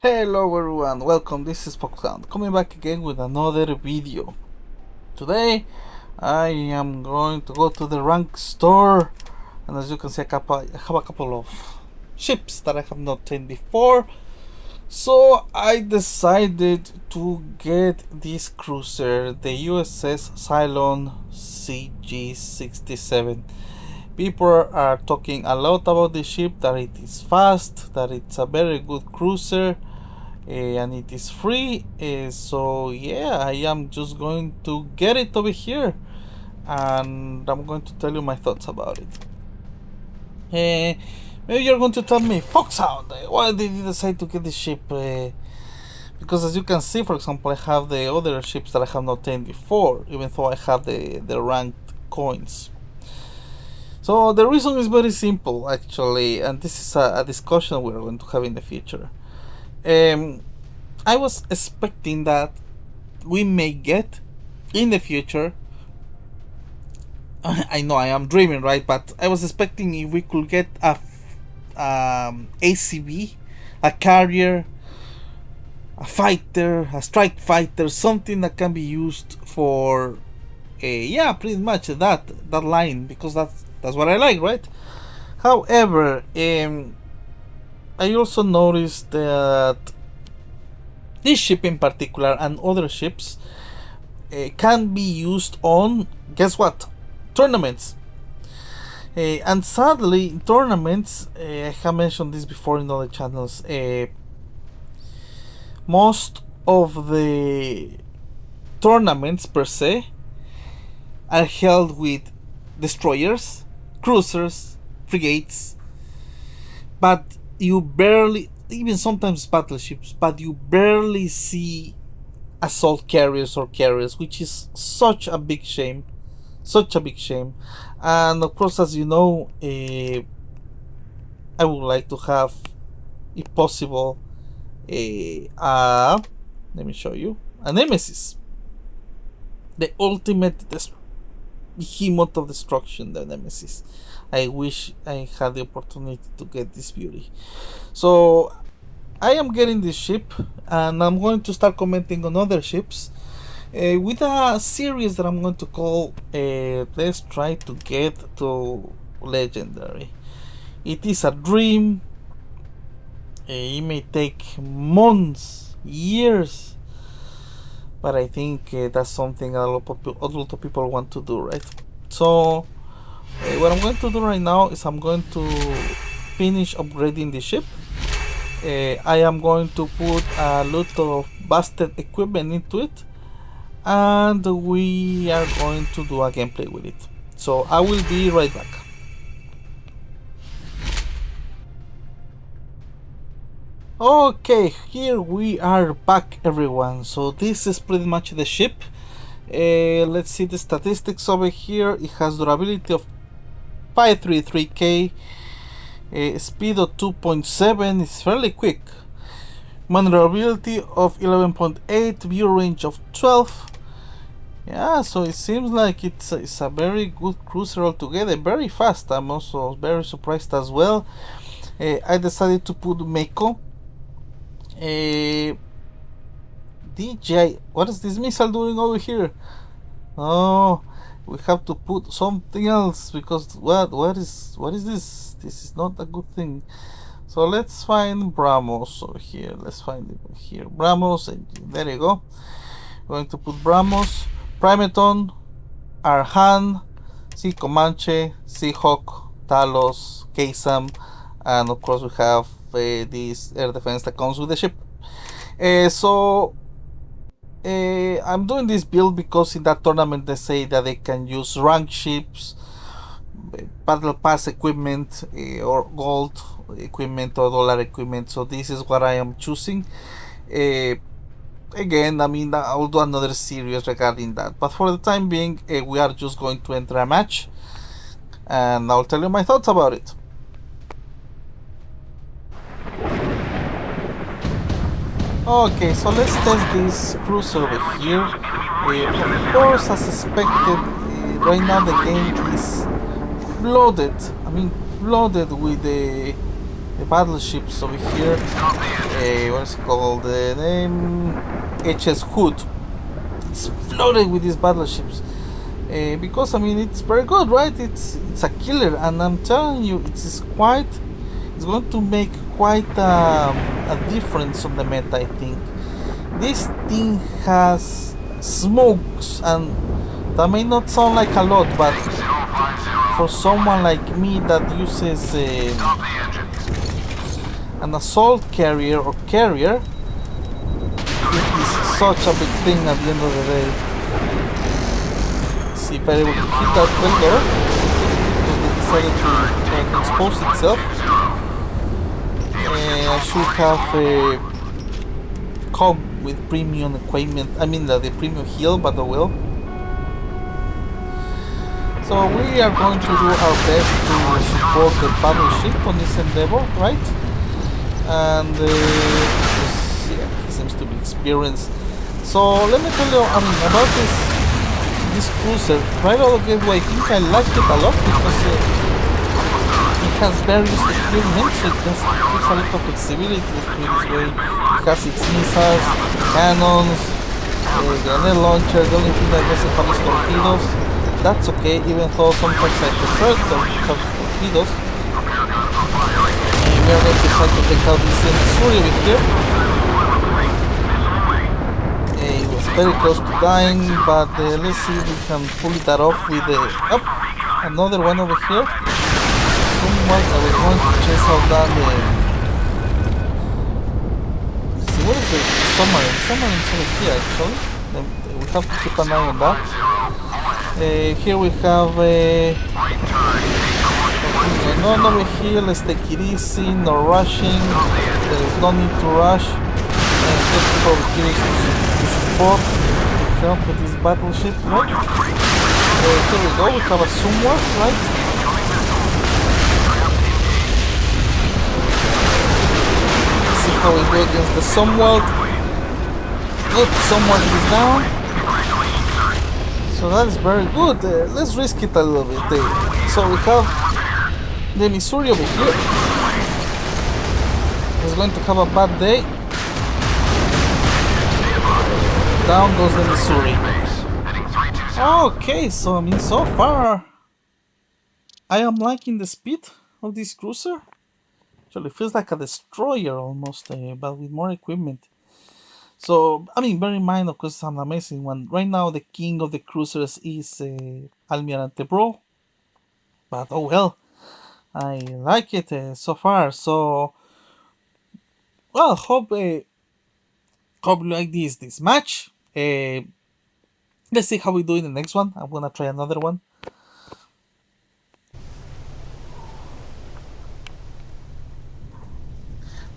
Hello everyone, welcome, this is Foxhound, coming back again with another video. Today I am going to go to the rank store, and as you can see I have a couple of ships that I have not seen before. So I decided to get this cruiser, the USS Shiloh CG-67. People are talking a lot about the ship, that it is fast, that it's a very good cruiser, and it is free. So yeah, I am just going to get it over here, and I'm going to tell you my thoughts about it. Maybe you're going to tell me, Foxhound, why did you decide to get this ship? Because as you can see, for example, I have the other ships that I have not taken before, even though I have the ranked coins. So the reason is very simple, actually, and this is a discussion we're going to have in the future. I was expecting that we may get in the future, I know I am dreaming, right, but I was expecting if we could get a ACV, a carrier, a fighter, a strike fighter, something that can be used for yeah, pretty much that line, because that's what I like, right? However, I also noticed that this ship in particular and other ships can be used on, guess what, tournaments. And sadly, in tournaments, I have mentioned this before in other channels, most of the tournaments per se are held with destroyers, cruisers, frigates, but you barely, even sometimes battleships, but you barely see assault carriers or carriers, which is such a big shame. Such a big shame. And of course, as you know, I would like to have, if possible, let me show you, a Nemesis. The ultimate behemoth of destruction, the Nemesis. I wish I had the opportunity to get this beauty. So I am getting this ship, and I'm going to start commenting on other ships with a series that I'm going to call let's try to get to legendary. It is a dream. It may take months, years, but I think that's something a lot of people want to do, right? So what I'm going to do right now is I'm going to finish upgrading the ship. I am going to put a lot of busted equipment into it, and we are going to do a gameplay with it. So I will be right back. Okay, here we are back, everyone. So this is pretty much the ship. Let's see the statistics over here. It has durability of 533k, speed of 2.7, it's fairly quick, maneuverability of 11.8, view range of 12. Yeah, so it seems like it's a very good cruiser altogether, very fast. I'm also very surprised as well. I decided to put Mako. DJI, what is this missile doing over here? Oh, we have to put something else, because what is this? This is not a good thing. So let's find Brahmos over here. Let's find it here. Brahmos, and there you go. Going to put Brahmos, Primaton, Arhan, Sea Comanche, Seahawk, Talos, Kaysam, and of course we have this air defense that comes with the ship. I'm doing this build because in that tournament they say that they can use rank ships, battle pass equipment, or gold equipment or dollar equipment. So this is what I am choosing. Again, I mean, I'll do another series regarding that, but for the time being, we are just going to enter a match, and I'll tell you my thoughts about it. Okay, so let's test this cruiser over here. Of course, as expected, right now the game is flooded. I mean, flooded with the the battleships over here. What is it called? The name HS Hood. It's flooded with these battleships. Because I mean it's very good, right? It's a killer, and I'm telling you, it's going to make quite a difference on the meta. I think this thing has smokes, and that may not sound like a lot, but for someone like me that uses an assault carrier or carrier, it is such a big thing at the end of the day. See if I'm able to hit that well there, because they decided to expose itself. I should have come with premium equipment, I mean the premium heal, but oh well. So we are going to do our best to support the battleship on this endeavor, right? And yeah, he seems to be experienced. So let me tell you, I mean, about this cruiser. Right out of the gateway, I think I like it a lot because it has various equipment, so it just gives a lot of flexibility. Let's put it this way. It has its missiles, cannons, grenade launcher. The only thing that doesn't have is torpedoes. That's okay, even though sometimes I prefer to have torpedoes. We are going to try to take out this Missouri over here. It was very close to dying, but let's see if we can pull that off with another one over here. Somewhat I was going to chase out down the... Let's see, what is the submarine? The submarine is over here actually. We have to keep an eye on that. Here we have none over here. Let's take it easy, no rushing. There is no need to rush. And objective over here is to support, to help with this battleship, right? Here we go, we have a Sunward, right? Let's see how we do against the Sunward. Good, Sunward is down. So that is very good. Let's risk it a little bit. So we have the Missouri over here. It's going to have a bad day. Down goes the Missouri. Okay, so I mean, so far I am liking the speed of this cruiser. Actually, it feels like a destroyer almost, but with more equipment. So, I mean, bear in mind, of course, it's an amazing one. Right now, the king of the cruisers is Almirante Bro. But, oh well, I like it so far. So, well, hope you like this match. Let's see how we do in the next one. I'm gonna try another one.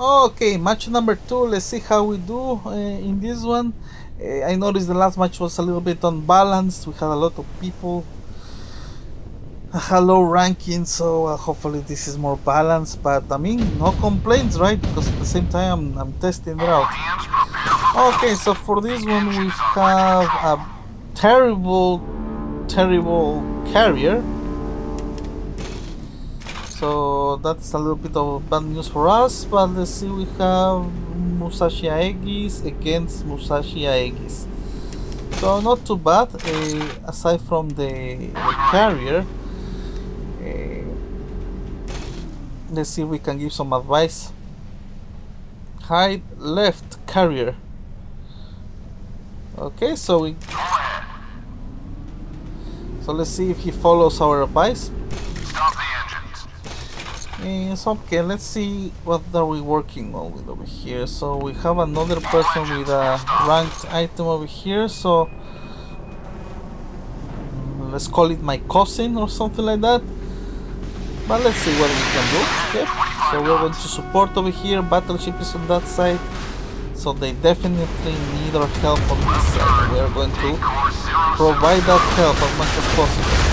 Okay, match number 2. Let's see how we do in this one. I noticed the last match was a little bit unbalanced. We had a lot of people, a low ranking, so hopefully this is more balanced. But I mean, no complaints, right? Because at the same time, I'm testing it out. Okay, so for this one, we have a terrible carrier. So that's a little bit of bad news for us, but let's see, we have Musashi Aegis against Musashi Aegis. So not too bad, aside from the carrier. Let's see if we can give some advice. Hide left carrier. Okay, so let's see if he follows our advice. So okay, let's see what are we working on with over here. So we have another person with a ranked item over here, so let's call it my cousin or something like that. But let's see what we can do. Okay, so we're going to support over here. Battleship is on that side, so they definitely need our help on this side. We are going to provide that help as much as possible.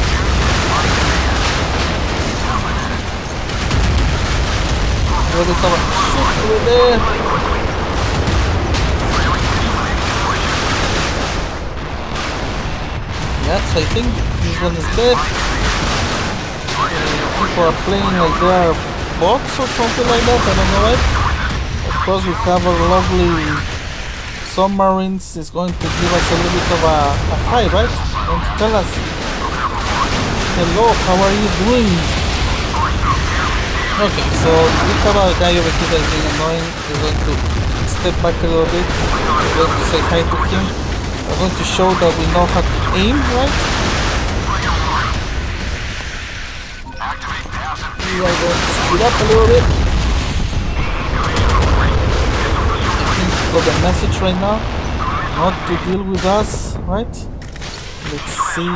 Shoot over there. Yes, I think this one is dead. People are playing like they are box or something like that. I don't know, right? Of course, we have our lovely submarines. Is going to give us a little bit of a hi, right? Going to tell us, hello, how are you doing? Okay, so we have a guy over here that's being annoying. We're going to step back a little bit. We're going to say hi to him. We're going to show that we know how to aim, right? We are going to speed up a little bit. I think he got a message right now. Not to deal with us, right? Let's see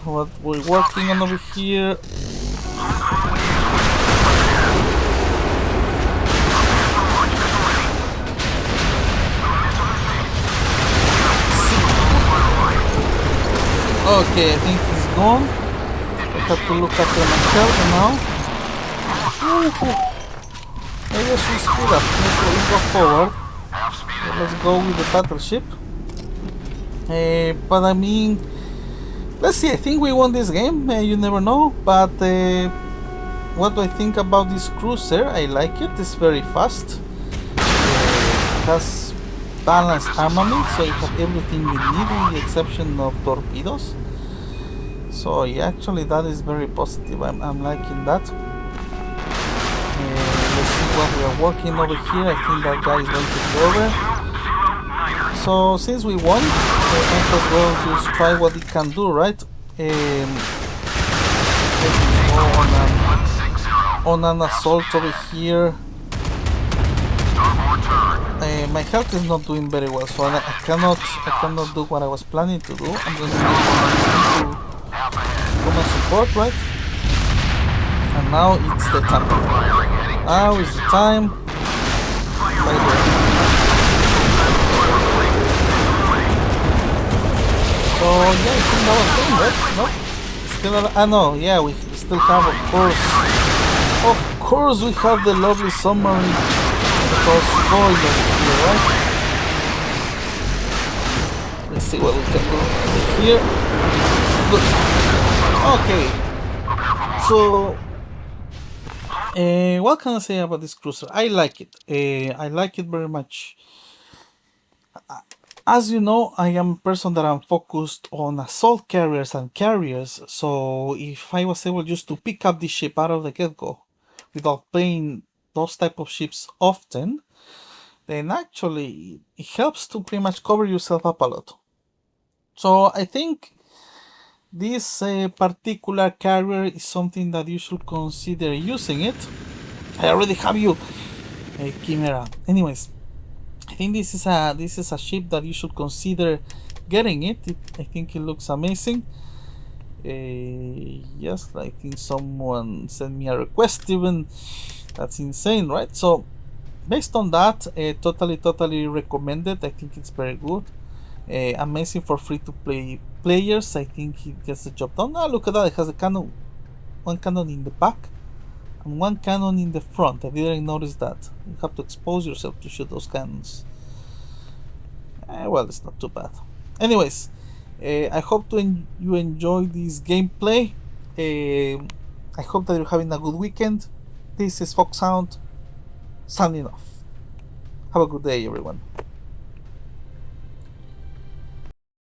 what we're working on over here. Okay, I think he's gone. I have to look after my health now. Maybe I should speed up. Let's go forward. Let's go with the battleship. But I mean, let's see. I think we won this game. You never know. But what do I think about this cruiser? I like it. It's very fast. It has balanced armament, so you have everything you need with the exception of torpedoes. So yeah, actually that is very positive. I'm liking that. Let's see what we are working over here. I think that guy is going to be over. So since we won, we might as well just try what it can do, right? Let's go on an assault over here. My health is not doing very well, so I cannot do what I was planning to do. I'm going to need my team to come and support, right? And now it's the time. Now is the time. So yeah, I think that was game, right? No? Still, no, yeah, we still have, of course, we have the lovely submarine. Destroyed over here, right? Let's see what we can do here. Good. Okay. So, what can I say about this cruiser? I like it. I like it very much. As you know, I am a person that I'm focused on assault carriers and carriers. So, if I was able just to pick up this ship out of the get-go without playing those type of ships often, then actually it helps to pretty much cover yourself up a lot. So I think this particular carrier is something that you should consider using it. I already have you, Chimera. Anyways, I think this is a ship that you should consider getting it. I think it looks amazing. Yes, I think someone sent me a request even. That's insane, right? So based on that, totally recommended. I think it's very good. Amazing for free-to-play players. I think it gets the job done. Look at that. It has a cannon, one cannon in the back and one cannon in the front. I didn't notice that. You have to expose yourself to shoot those cannons. Well, it's not too bad. Anyways, I hope you enjoy this gameplay. I hope that you're having a good weekend. This is Foxhound, signing off. Have a good day, everyone.